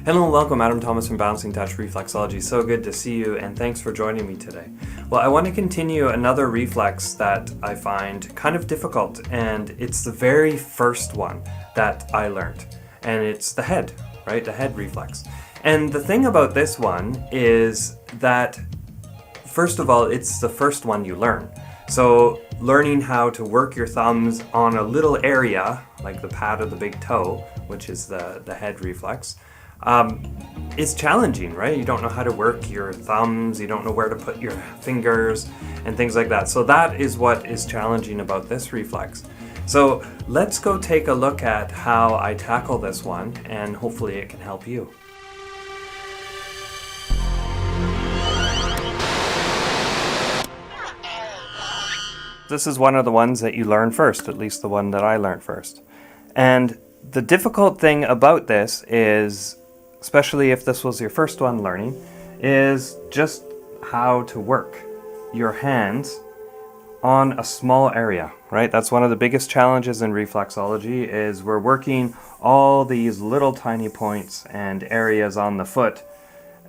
Hello and welcome, Adam Thomas from Bouncing Touch Reflexology. So good to see you, and thanks for joining me today. Well, I want to continue another reflex that I find kind of difficult, and it's the very first one that I learned, and it's the head, right? The head reflex. And the thing about this one is that, first of all, it's the first one you learn. So learning how to work your thumbs on a little area, like the pad of the big toe, which is the head reflex, it's challenging, right? You don't know how to work your thumbs, you don't know where to put your fingers and things like that. So that is what is challenging about this reflex. So let's go take a look at how I tackle this one, and hopefully it can help you. This is one of the ones that you learn first, at least the one that I learned first. And the difficult thing about this is, especially if this was your first one learning, is just how to work your hands on a small area, right? That's one of the biggest challenges in reflexology, is we're working all these little tiny points and areas on the foot.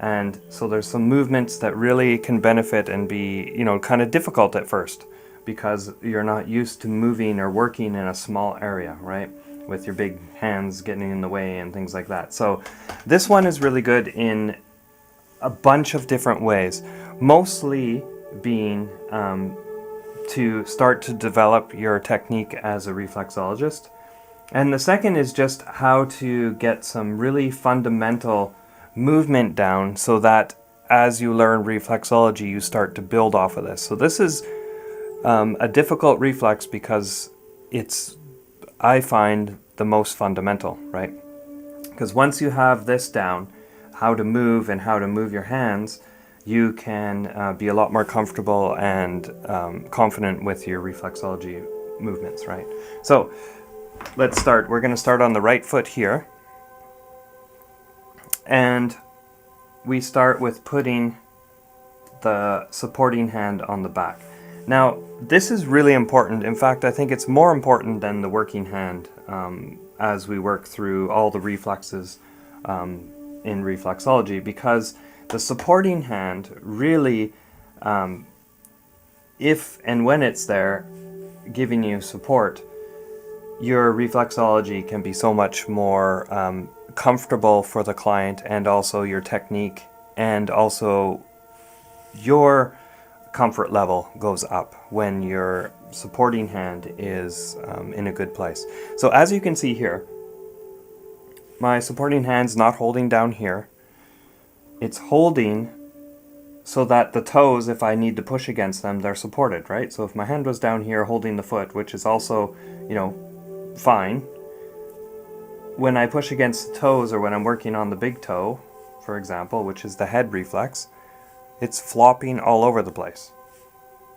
And so there's some movements that really can benefit and be, kind of difficult at first, because you're not used to moving or working in a small area, right? With your big hands getting in the way and things like that. So this one is really good in a bunch of different ways, mostly being to start to develop your technique as a reflexologist. And the second is just how to get some really fundamental movement down so that as you learn reflexology, you start to build off of this. So this is a difficult reflex because it's, I find, the most fundamental, right? Because once you have this down, how to move and how to move your hands, you can be a lot more comfortable and confident with your reflexology movements, right? So let's start. We're going to start on the right foot here. And we start with putting the supporting hand on the back. Now, this is really important. In fact, I think it's more important than the working hand as we work through all the reflexes in reflexology, because the supporting hand really, if and when it's there, giving you support, your reflexology can be so much more comfortable for the client, and also your technique, and also your comfort level goes up when your supporting hand is in a good place. So as you can see here, my supporting hand's not holding down here. It's holding so that the toes, if I need to push against them, they're supported, right? So if my hand was down here holding the foot, which is also, fine, when I push against the toes, or when I'm working on the big toe, for example, which is the head reflex, it's flopping all over the place,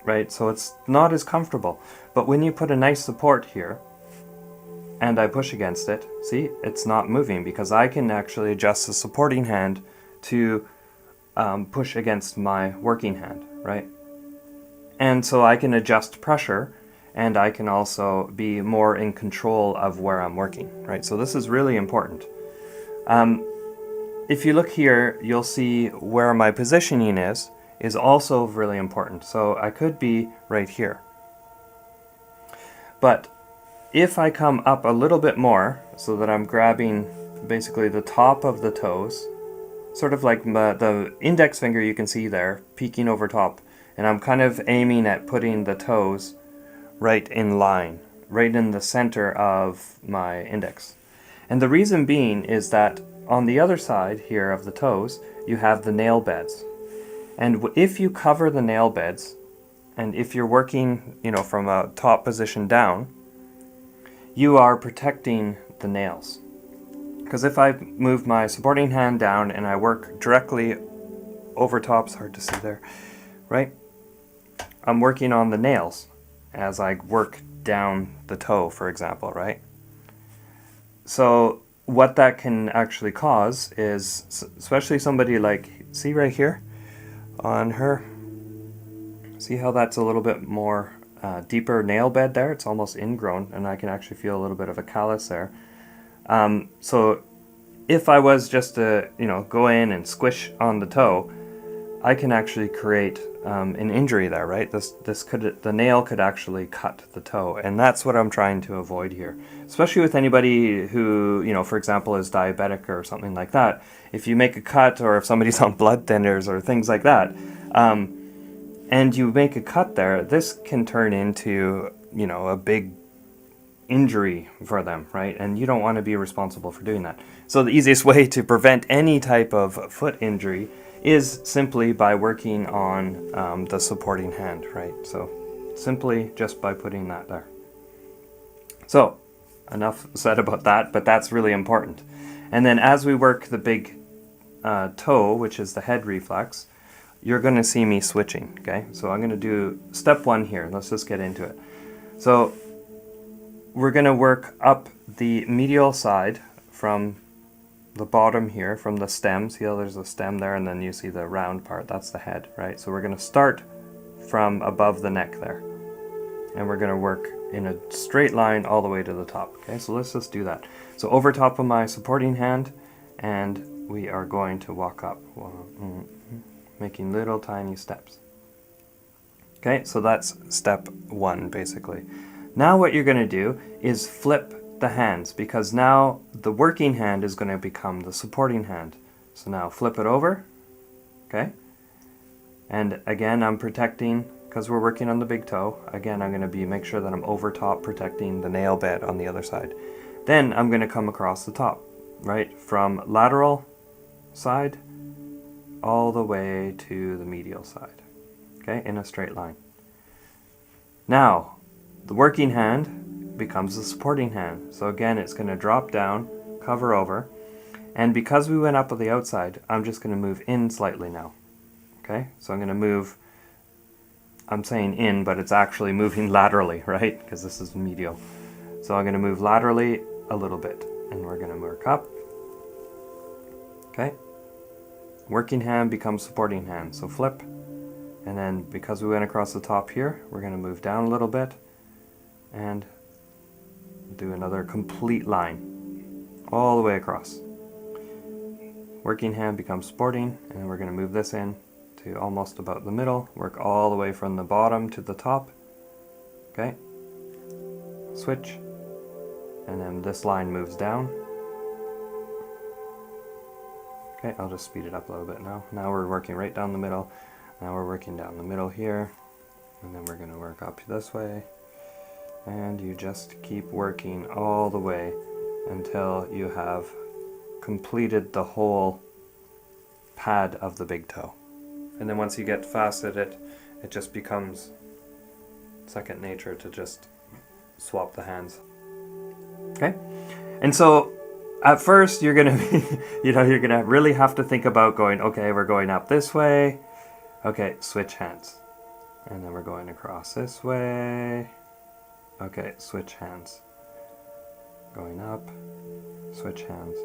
right? So it's not as comfortable. But when you put a nice support here, and I push against it, see, it's not moving, because I can actually adjust the supporting hand to push against my working hand, right? And so I can adjust pressure, and I can also be more in control of where I'm working, right? So this is really important. If you look here, you'll see where my positioning is also really important. So I could be right here. But if I come up a little bit more, so that I'm grabbing basically the top of the toes, sort of like the index finger you can see there, peeking over top, and I'm kind of aiming at putting the toes right in line, right in the center of my index. And the reason being is that on the other side here of the toes, you have the nail beds. And if you cover the nail beds, and if you're working, from a top position down, you are protecting the nails. Because if I move my supporting hand down and I work directly over top, it's hard to see there, right? I'm working on the nails as I work down the toe, for example, right? So what that can actually cause is, especially somebody like, see right here on her, see how that's a little bit more deeper nail bed there? It's almost ingrown, and I can actually feel a little bit of a callus there. So if I was just to, go in and squish on the toe, I can actually create an injury there, right? The nail could actually cut the toe, and that's what I'm trying to avoid here. Especially with anybody who, for example, is diabetic or something like that. If you make a cut, or if somebody's on blood thinners or things like that, and you make a cut there, this can turn into, a big injury for them, right? And you don't want to be responsible for doing that. So the easiest way to prevent any type of foot injury is simply by working on the supporting hand, right? So simply just by putting that there. So enough said about that, but that's really important. And then as we work the big toe, which is the head reflex, you're going to see me switching, okay? So I'm going to do step 1 here. Let's just get into it. So we're going to work up the medial side from the bottom here, from the stem. See how there's a stem there, and then you see the round part, that's the head, right? So we're going to start from above the neck there, and we're going to work in a straight line all the way to the top. Okay, so let's just do that. So over top of my supporting hand, and we are going to walk up, making little tiny steps. Okay, so that's step 1 basically. Now what you're going to do is flip the hands, because now the working hand is going to become the supporting hand. So now flip it over, okay? And again, I'm protecting, because we're working on the big toe, again, I'm going to make sure that I'm over top protecting the nail bed on the other side. Then I'm going to come across the top, right? From lateral side all the way to the medial side, okay? In a straight line. Now, the working hand becomes the supporting hand. So again, it's going to drop down, cover over, and because we went up on the outside, I'm just going to move in slightly now. Okay, so I'm going to move, I'm saying in, but it's actually moving laterally, right? Because this is medial. So I'm going to move laterally a little bit, and we're going to work up. Okay, working hand becomes supporting hand, so flip, and then because we went across the top here, we're going to move down a little bit, and do another complete line all the way across. Working hand becomes supporting, and we're going to move this in to almost about the middle, work all the way from the bottom to the top. Okay, switch, and then this line moves down. Okay, I'll just speed it up a little bit now. Now we're working right down the middle. Now we're working down the middle here, and then we're going to work up this way. And you just keep working all the way until you have completed the whole pad of the big toe. And then once you get fast at it, it just becomes second nature to just swap the hands. Okay? And so at first you're going to you're going to really have to think about going, okay, we're going up this way. Okay, switch hands. And then we're going across this way. Okay, switch hands. Going up, switch hands.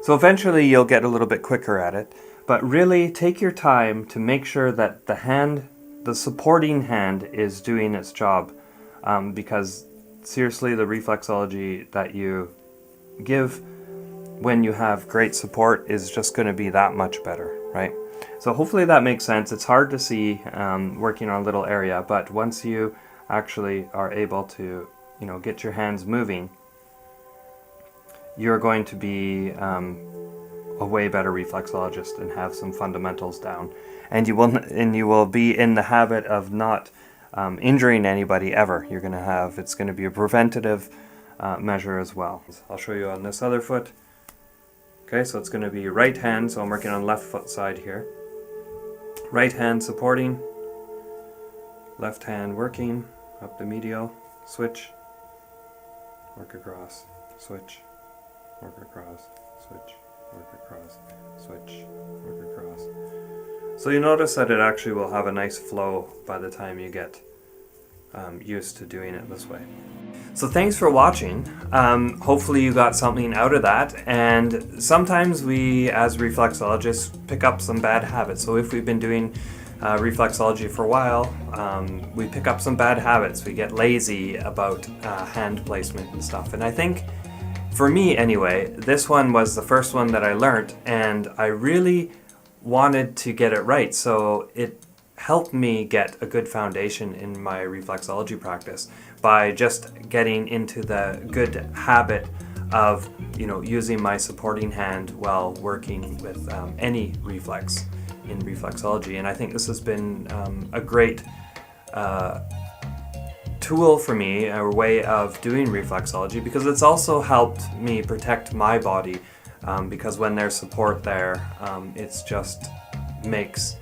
So eventually you'll get a little bit quicker at it, but really take your time to make sure that the supporting hand is doing its job, because seriously, the reflexology that you give when you have great support is just going to be that much better, right? So hopefully that makes sense. It's hard to see working on a little area, but once you actually are able to, get your hands moving, you're going to be a way better reflexologist and have some fundamentals down, and you will be in the habit of not injuring anybody ever. It's going to be a preventative measure as well. I'll show you on this other foot. Okay, so it's going to be right hand, so I'm working on left foot side here. Right hand supporting, left hand working up the medial, switch, work across, switch, work across, switch, work across, switch, work across. So you notice that it actually will have a nice flow by the time you get used to doing it this way. So thanks for watching. Hopefully you got something out of that, and sometimes we as reflexologists pick up some bad habits. So if we've been doing reflexology for a while, we pick up some bad habits. We get lazy about hand placement and stuff, and I think for me anyway, this one was the first one that I learned, and I really wanted to get it right, so it helped me get a good foundation in my reflexology practice by just getting into the good habit of using my supporting hand while working with any reflex in reflexology. And I think this has been a great tool for me, a way of doing reflexology, because it's also helped me protect my body, because when there's support there, it's just makes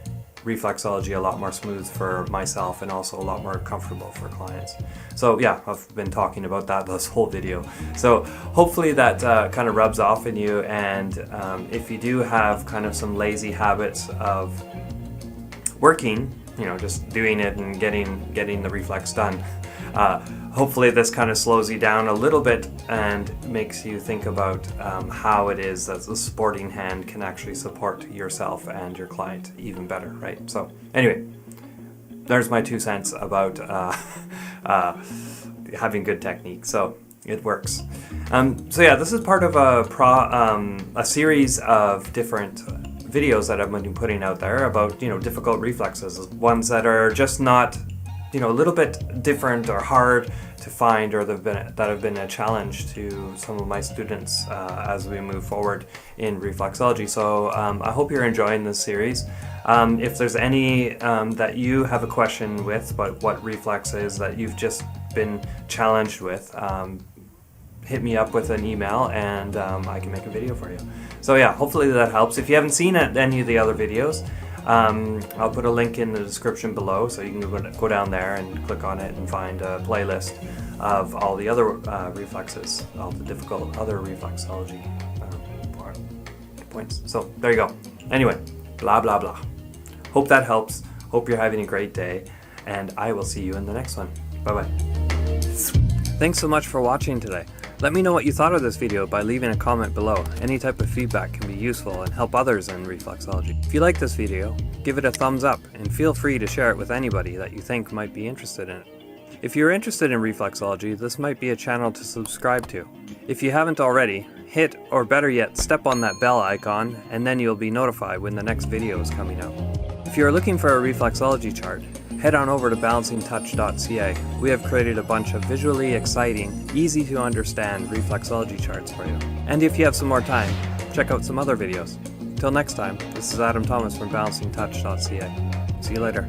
reflexology a lot more smooth for myself and also a lot more comfortable for clients. So yeah, I've been talking about that this whole video. So hopefully that kind of rubs off in you, and if you do have kind of some lazy habits of working, just doing it and getting the reflex done, hopefully this kind of slows you down a little bit and makes you think about how it is that the supporting hand can actually support yourself and your client even better, right? So anyway, there's my 2 cents about having good technique. So it works. So yeah, this is part of a series of different videos that I've been putting out there about difficult reflexes, ones that are just not a little bit different or hard to find, or that have been a challenge to some of my students as we move forward in reflexology. So I hope you're enjoying this series. If there's any that you have a question with about what reflex is that you've just been challenged with, hit me up with an email and I can make a video for you. So yeah, hopefully that helps. If you haven't seen any of the other videos, I'll put a link in the description below, so you can go down there and click on it and find a playlist of all the other reflexes, all the difficult other reflexology points. So there you go. Anyway, blah blah blah. Hope that helps. Hope you're having a great day, and I will see you in the next one. Bye bye. Thanks so much for watching today. Let me know what you thought of this video by leaving a comment below. Any type of feedback can be useful and help others in reflexology. If you like this video, give it a thumbs up and feel free to share it with anybody that you think might be interested in it. If you're interested in reflexology, this might be a channel to subscribe to. If you haven't already, hit, or better yet, step on that bell icon, and then you'll be notified when the next video is coming out. If you're looking for a reflexology chart, head on over to balancingtouch.ca. We have created a bunch of visually exciting, easy to understand reflexology charts for you. And if you have some more time, check out some other videos. Till next time, this is Adam Thomas from balancingtouch.ca. See you later.